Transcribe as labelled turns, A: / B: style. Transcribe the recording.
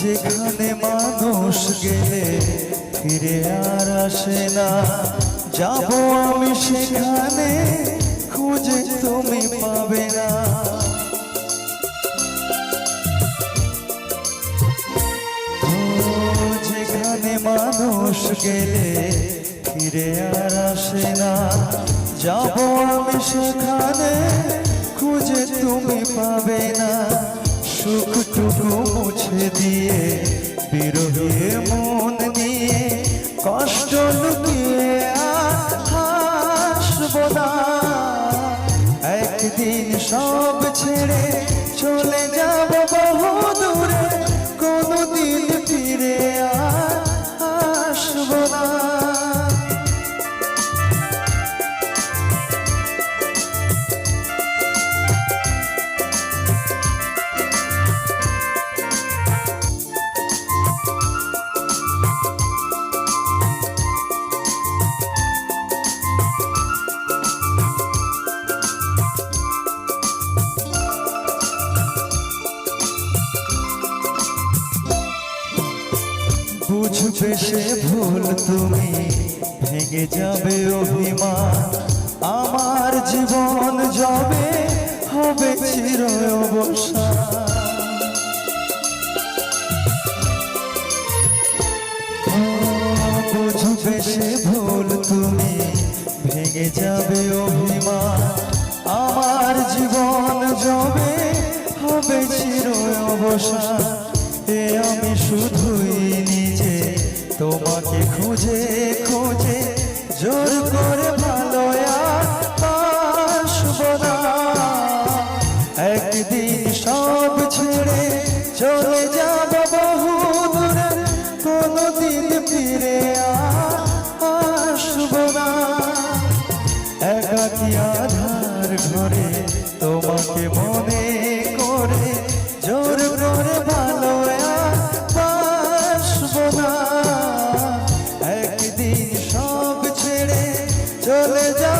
A: যেখানে মানুষ গেলে ফিরে আর আসে না, যাব আমি সেখানে, খুঁজে তুমি পাবে না। যেখানে মানুষ গেলে ফিরে আর আসে না, যাব আমি সেখানে, খুঁজে তুমি পাবে না। সুখটুকু মুছে দিয়ে বিরহে মন নিয়ে কষ্ট লুকিয়ে আর হাসব না। একদিন সব ছেড়ে চলে যাব বহু দূরে, কোনদিন ফিরে আর আসব না। বুঝবে সে ভুল তুমি, ভেঙে যাবে অভিমান, আমার জীবন যাবে হবে চির অবসান। বুঝবে সে ভুল তুমি, ভেঙে যাবে অভিমান, আমার জীবন যাবে হবে চির অবসান। এ আমি শুধুই নিজে তোমাকে খুঁজে খুঁজে জোর করে ভালো আর বাসব না। একদিন সব ছেড়ে চলে যাব বহু দূরে, কোনদিন ফিরে আর আসব না। একাকী আধার ঘরে তোমাকে মনে করে জোর করে ভালো আর বাসব না। একদিন সব ছেড়ে চলে যা